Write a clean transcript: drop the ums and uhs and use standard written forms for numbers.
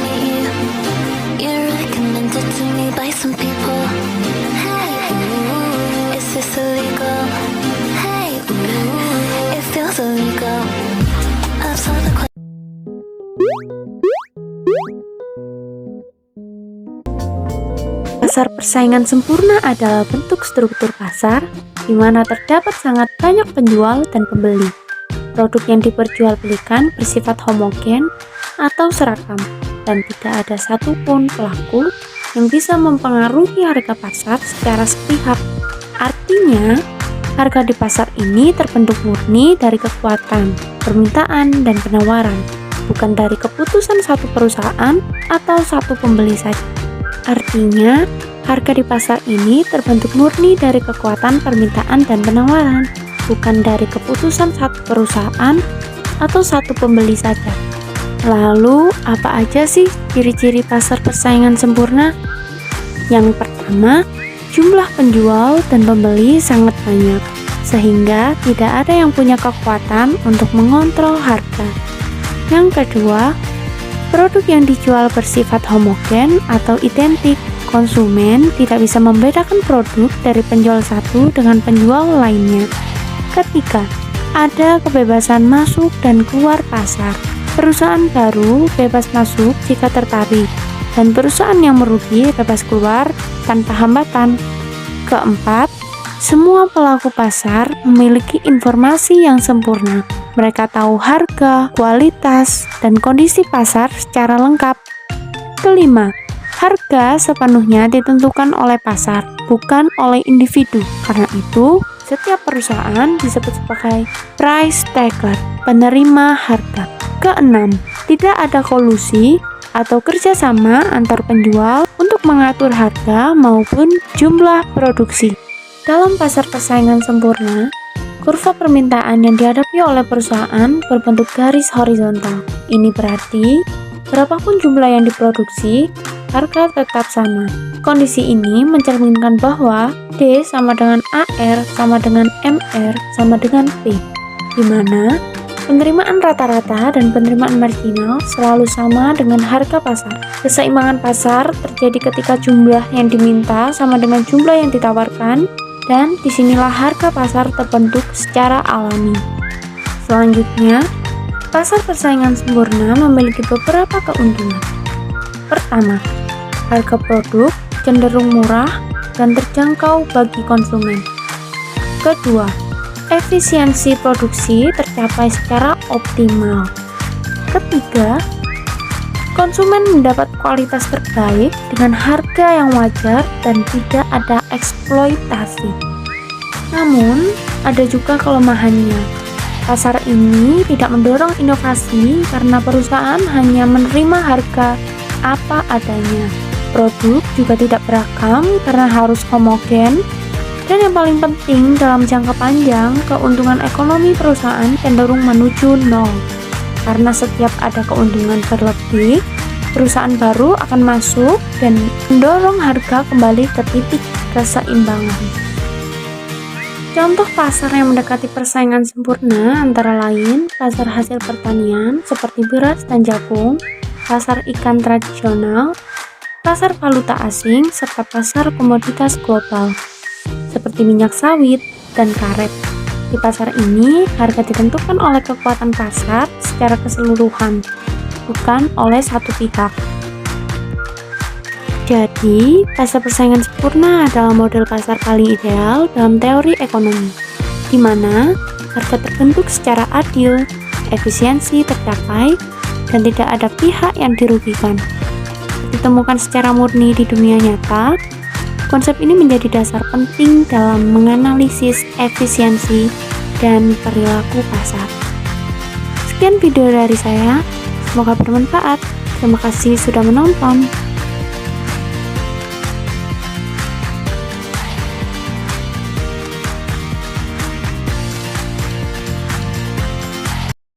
meet you. You're recommended to me by some people. Hey, ooh, is this illegal? Hey, ooh, it feels illegal. Observe the Pasar persaingan sempurna adalah bentuk struktur pasar di mana terdapat sangat banyak penjual dan pembeli. Produk yang diperjualbelikan bersifat homogen atau seragam, dan tidak ada satupun pelaku yang bisa mempengaruhi harga pasar secara sepihak. Artinya, harga di pasar ini terbentuk murni dari kekuatan, permintaan, dan penawaran, bukan dari keputusan satu perusahaan atau satu pembeli saja. Artinya, harga di pasar ini terbentuk murni dari kekuatan permintaan dan penawaran, bukan dari keputusan satu perusahaan atau satu pembeli saja. Lalu, apa aja sih ciri-ciri pasar persaingan sempurna? Yang pertama, jumlah penjual dan pembeli sangat banyak, sehingga tidak ada yang punya kekuatan untuk mengontrol harga. Yang kedua, produk yang dijual bersifat homogen atau identik. Konsumen tidak bisa membedakan produk dari penjual satu dengan penjual lainnya. Ketiga, ada kebebasan masuk dan keluar pasar. Perusahaan baru bebas masuk jika tertarik, dan perusahaan yang merugi bebas keluar tanpa hambatan. Keempat, semua pelaku pasar memiliki informasi yang sempurna. Mereka tahu harga, kualitas, dan kondisi pasar secara lengkap. Kelima, harga sepenuhnya ditentukan oleh pasar, bukan oleh individu. Karena itu, setiap perusahaan disebut sebagai price taker, penerima harga. Keenam, tidak ada kolusi atau kerjasama antar penjual untuk mengatur harga maupun jumlah produksi. Dalam pasar persaingan sempurna, kurva permintaan yang dihadapi oleh perusahaan berbentuk garis horizontal. Ini berarti, berapapun jumlah yang diproduksi, harga tetap sama. Kondisi ini mencerminkan bahwa D sama dengan AR sama dengan MR sama dengan P, di mana penerimaan rata-rata dan penerimaan marginal selalu sama dengan harga pasar. Keseimbangan pasar terjadi ketika jumlah yang diminta sama dengan jumlah yang ditawarkan, dan disinilah harga pasar terbentuk secara alami. Selanjutnya, pasar persaingan sempurna memiliki beberapa keuntungan. Pertama, harga produk cenderung murah dan terjangkau bagi konsumen. Kedua, efisiensi produksi tercapai secara optimal. Ketiga, konsumen mendapat kualitas terbaik dengan harga yang wajar dan tidak ada eksploitasi. Namun, ada juga kelemahannya. Pasar ini tidak mendorong inovasi karena perusahaan hanya menerima harga apa adanya. Produk juga tidak berakam karena harus homogen. Dan yang paling penting, dalam jangka panjang, keuntungan ekonomi perusahaan cenderung menuju nol. Karena setiap ada keuntungan berlebih, perusahaan baru akan masuk dan mendorong harga kembali ke titik keseimbangan. Contoh pasar yang mendekati persaingan sempurna antara lain pasar hasil pertanian seperti beras dan jagung, pasar ikan tradisional, pasar valuta asing, serta pasar komoditas global seperti minyak sawit dan karet. Di pasar ini, harga ditentukan oleh kekuatan pasar secara keseluruhan, bukan oleh satu pihak. Jadi, pasar persaingan sempurna adalah model pasar paling ideal dalam teori ekonomi, di mana harga terbentuk secara adil, efisiensi tercapai, dan tidak ada pihak yang dirugikan. Ditemukan secara murni di dunia nyata, konsep ini menjadi dasar penting dalam menganalisis efisiensi dan perilaku pasar. Sekian video dari saya, semoga bermanfaat. Terima kasih sudah menonton.